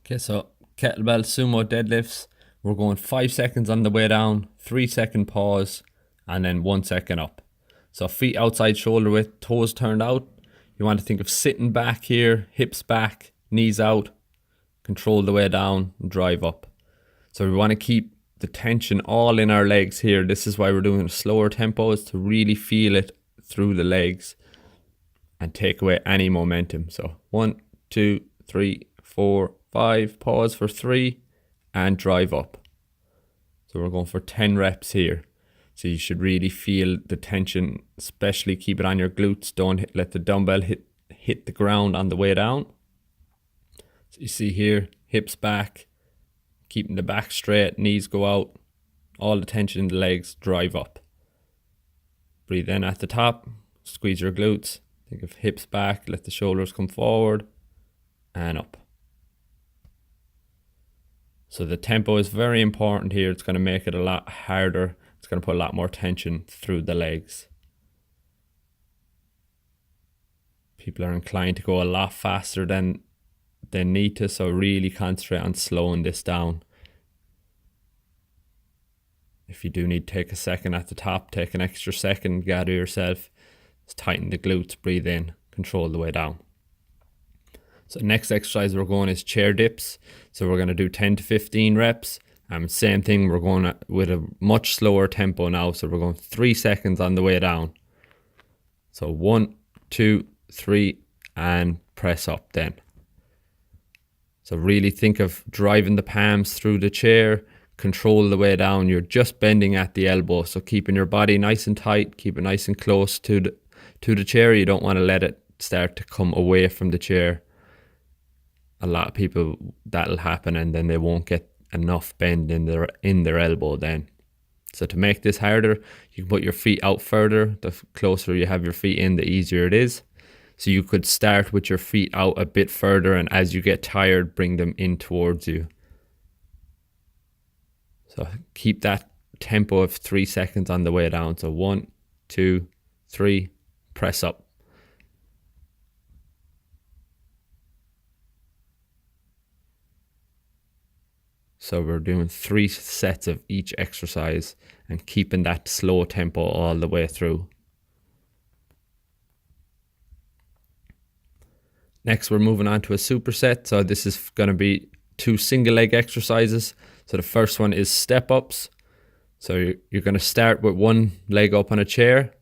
Okay, so kettlebell sumo deadlifts. We're going 5 seconds on the way down, 3 second pause, and then 1 second up. So feet outside shoulder width, toes turned out. You want to think of sitting back here, hips back, knees out, control the way down, and drive up. So we want to keep the tension all in our legs here. This is why we're doing a slower tempo, is to really feel it through the legs and take away any momentum. So 1, 2, 3, 4, 5, pause for 3 and drive up. So we're going for 10 reps here. So you should really feel the tension, especially keep it on your glutes. Don't let the dumbbell hit the ground on the way down. So you see here, hips back, keeping the back straight, knees go out, all the tension in the legs, drive up. Breathe in at the top, squeeze your glutes, think of hips back, let the shoulders come forward and up. So the tempo is very important here. It's going to make it a lot harder. It's going to put a lot more tension through the legs. People are inclined to go a lot faster than they need to, so really concentrate on slowing this down. If you do need to take a second at the top, take an extra second, gather yourself, just tighten the glutes, breathe in, control the way down. So next exercise we're going is chair dips. So we're going to do 10 to 15 reps. Same thing, we're going with a much slower tempo now. So we're going 3 seconds on the way down. So 1, 2, 3, and press up then. So really think of driving the palms through the chair, control the way down. You're just bending at the elbow. So keeping your body nice and tight, keep it nice and close to the chair. You don't want to let it start to come away from the chair. A lot of people, that'll happen and then they won't get enough bend in their elbow then. So to make this harder, you can put your feet out further. The closer you have your feet in, the easier it is. So you could start with your feet out a bit further, and as you get tired, bring them in towards you. So keep that tempo of 3 seconds on the way down. So 1, 2, 3, press up. So we're doing 3 sets of each exercise and keeping that slow tempo all the way through. Next, we're moving on to a superset. So this is going to be 2 single leg exercises. So the first one is step ups. So you're going to start with one leg up on a chair,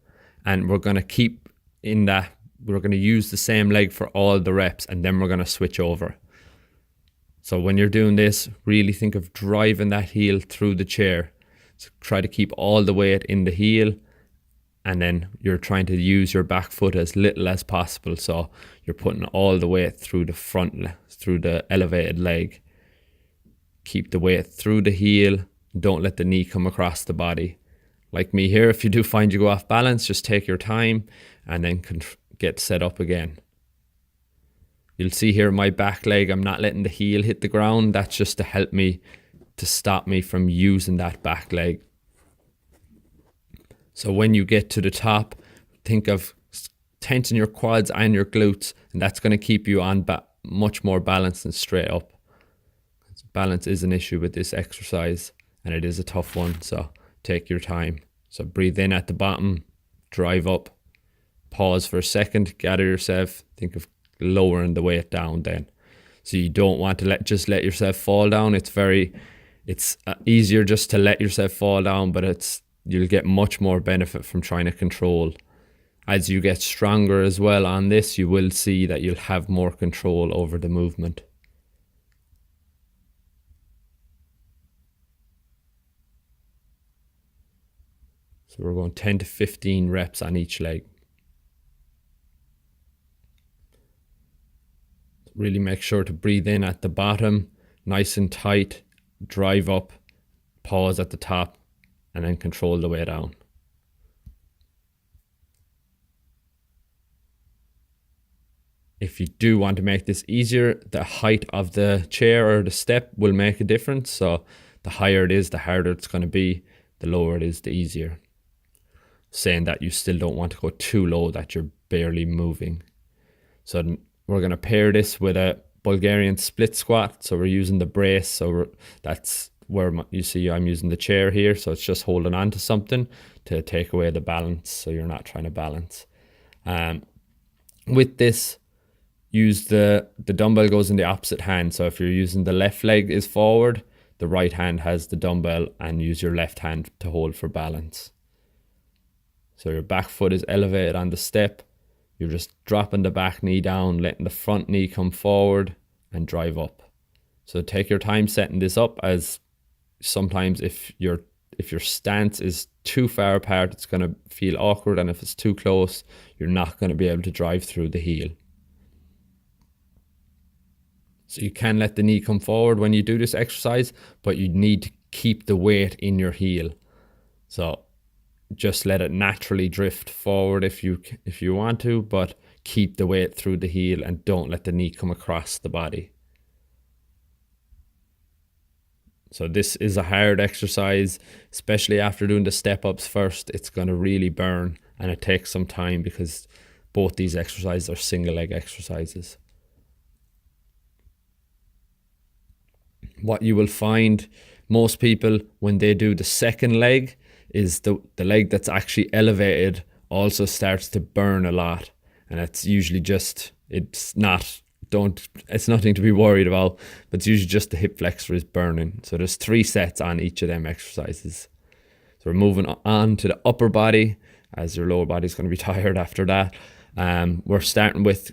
and we're going to keep in that. We're going to use the same leg for all the reps, and then we're going to switch over. So when you're doing this, really think of driving that heel through the chair. So try to keep all the weight in the heel, and then you're trying to use your back foot as little as possible. So you're putting all the weight through the front, through the elevated leg. Keep the weight through the heel. Don't let the knee come across the body. Like me here, if you do find you go off balance, just take your time and then get set up again. You'll see here my back leg, I'm not letting the heel hit the ground. That's just to help me, to stop me from using that back leg. So when you get to the top, think of tensing your quads and your glutes, and that's going to keep you on much more balanced and straight up. Balance is an issue with this exercise, and it is a tough one, so take your time. So breathe in at the bottom, drive up, pause for a second, gather yourself, think of lowering the weight down then. So you don't want to let yourself fall down. It's easier just to let yourself fall down, but you'll get much more benefit from trying to control. As you get stronger as well on this, you will see that you'll have more control over the movement. So we're going 10 to 15 reps on each leg. Really make sure to breathe in at the bottom, nice and tight, drive up, pause at the top, and then control the way down. If you do want to make this easier, the height of the chair or the step will make a difference. So the higher it is, the harder it's going to be. The lower it is, the easier. Saying that you still don't want to go too low that you're barely moving. So we're going to pair this with a Bulgarian split squat. So we're using the brace. So that's where you see I'm using the chair here. So it's just holding on to something to take away the balance. So you're not trying to balance. With this, use the dumbbell goes in the opposite hand. So if you're using the left leg is forward, the right hand has the dumbbell, and use your left hand to hold for balance. So your back foot is elevated on the step. You're just dropping the back knee down, letting the front knee come forward and drive up. So take your time setting this up, as sometimes if your stance is too far apart, it's going to feel awkward, and if it's too close, you're not going to be able to drive through the heel. So you can let the knee come forward when you do this exercise, but you need to keep the weight in your heel. So just let it naturally drift forward if you want to, but keep the weight through the heel and don't let the knee come across the body. So this is a hard exercise, especially after doing the step ups first. It's going to really burn, and it takes some time because both these exercises are single leg exercises. What you will find most people when they do the second leg is the leg that's actually elevated also starts to burn a lot, and it's usually just it's nothing to be worried about, but it's usually just the hip flexor is burning. So there's 3 sets on each of them exercises. So we're moving on to the upper body, as your lower body is going to be tired after that. We're starting with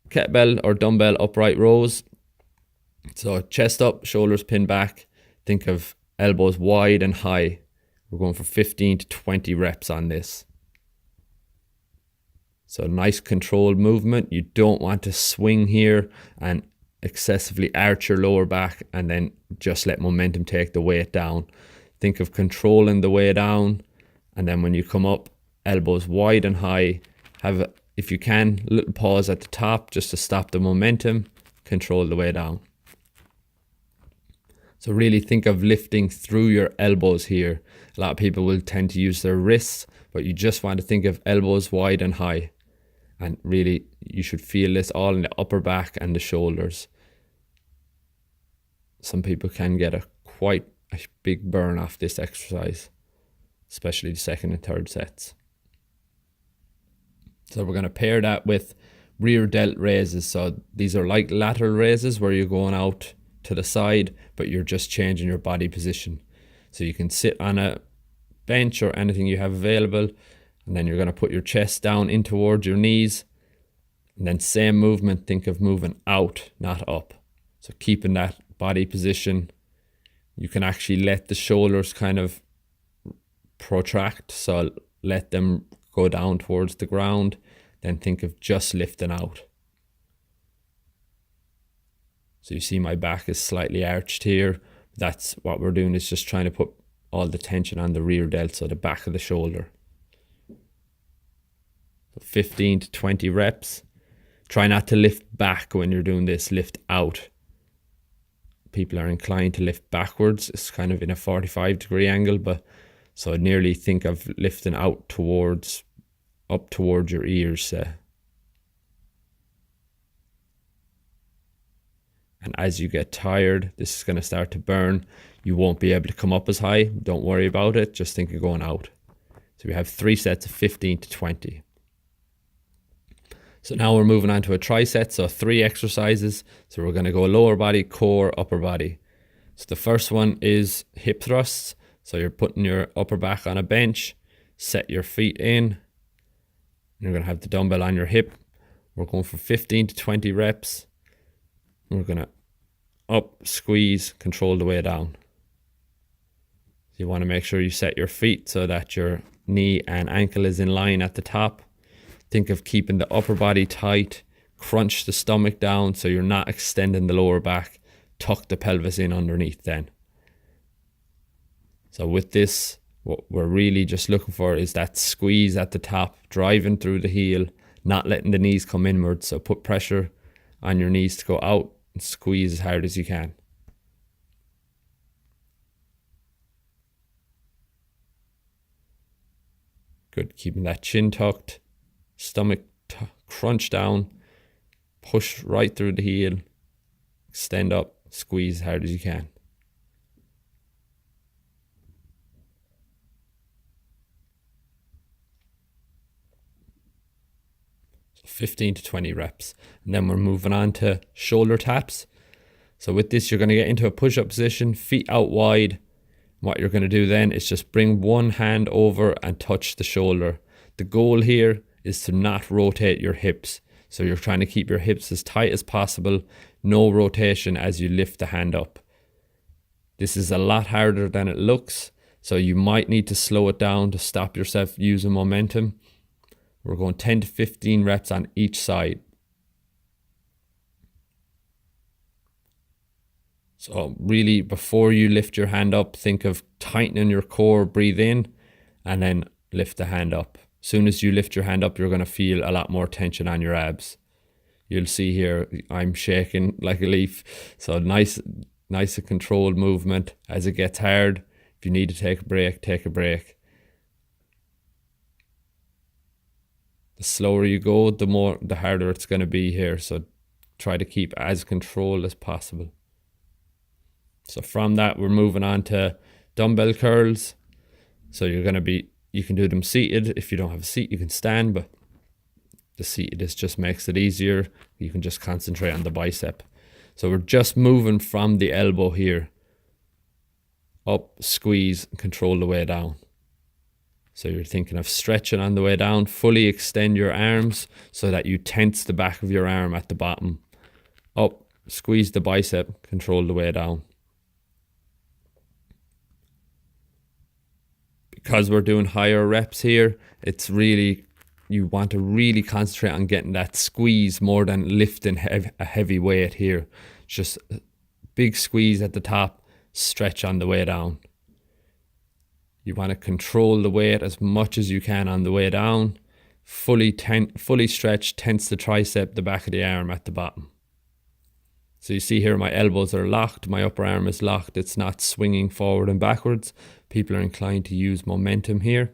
kettlebell or dumbbell upright rows. So chest up, shoulders pinned back. Think of elbows wide and high. We're going for 15 to 20 reps on this. So nice controlled movement. You don't want to swing here and excessively arch your lower back and then just let momentum take the weight down. Think of controlling the way down, and then when you come up, elbows wide and high. Have, if you can, a little pause at the top just to stop the momentum. Control the way down. So really think of lifting through your elbows here. A lot of people will tend to use their wrists, but you just want to think of elbows wide and high. And really, you should feel this all in the upper back and the shoulders. Some people can get quite a big burn off this exercise, especially the second and third sets. So we're going to pair that with rear delt raises. So these are like lateral raises where you're going out to the side, but you're just changing your body position. So you can sit on a bench or anything you have available, and then you're going to put your chest down in towards your knees, and then same movement, think of moving out, not up. So keeping that body position. You can actually let the shoulders kind of protract, so let them go down towards the ground, then think of just lifting out. So you see my back is slightly arched here. That's what we're doing, is just trying to put all the tension on the rear delt, so the back of the shoulder. So 15 to 20 reps. Try not to lift back when you're doing this, lift out. People are inclined to lift backwards. It's kind of in a 45-degree angle, but so nearly think of lifting out up towards your ears. And as you get tired, this is going to start to burn. You won't be able to come up as high. Don't worry about it. Just think of going out. So we have 3 sets of 15 to 20. So now we're moving on to a triset. So 3 exercises. So we're going to go lower body, core, upper body. So the first one is hip thrusts. So you're putting your upper back on a bench. Set your feet in. You're going to have the dumbbell on your hip. We're going for 15 to 20 reps. We're going to up, squeeze, control the way down. You want to make sure you set your feet so that your knee and ankle is in line at the top. Think of keeping the upper body tight. Crunch the stomach down so you're not extending the lower back. Tuck the pelvis in underneath then. So with this, what we're really just looking for is that squeeze at the top, driving through the heel, not letting the knees come inward. So put pressure on your knees to go out and squeeze as hard as you can. Good, keeping that chin tucked, stomach crunch down, push right through the heel, extend up, squeeze as hard as you can. 15 to 20 reps. And then we're moving on to shoulder taps. So with this, you're going to get into a push-up position, feet out wide. What you're going to do then is just bring one hand over and touch the shoulder. The goal here is to not rotate your hips. So you're trying to keep your hips as tight as possible, no rotation as you lift the hand up. This is a lot harder than it looks, so you might need to slow it down to stop yourself using momentum. We're going 10 to 15 reps on each side. So really, before you lift your hand up, think of tightening your core, breathe in, and then lift the hand up. As soon as you lift your hand up, you're going to feel a lot more tension on your abs. You'll see here, I'm shaking like a leaf. So nice and controlled movement. As it gets hard, if you need to take a break, take a break. The slower you go, the harder it's going to be here. So try to keep as controlled as possible. So from that, we're moving on to dumbbell curls. So you can do them seated. If you don't have a seat, you can stand, but the seated just makes it easier. You can just concentrate on the bicep. So we're just moving from the elbow here. Up, squeeze, control the way down. So you're thinking of stretching on the way down. Fully extend your arms so that you tense the back of your arm at the bottom. Up, squeeze the bicep, control the way down. Because we're doing higher reps here, you want to really concentrate on getting that squeeze more than lifting a heavy weight here. Just a big squeeze at the top, stretch on the way down. You want to control the weight as much as you can on the way down. Fully stretch, tense the tricep, the back of the arm at the bottom. So you see here my elbows are locked, my upper arm is locked, it's not swinging forward and backwards. People are inclined to use momentum here.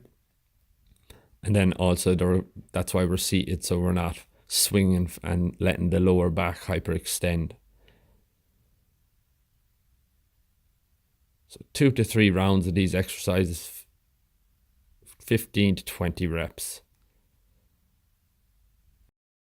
And then also that's why we're seated, so we're not swinging and letting the lower back hyperextend. So 2 to 3 rounds of these exercises, 15 to 20 reps.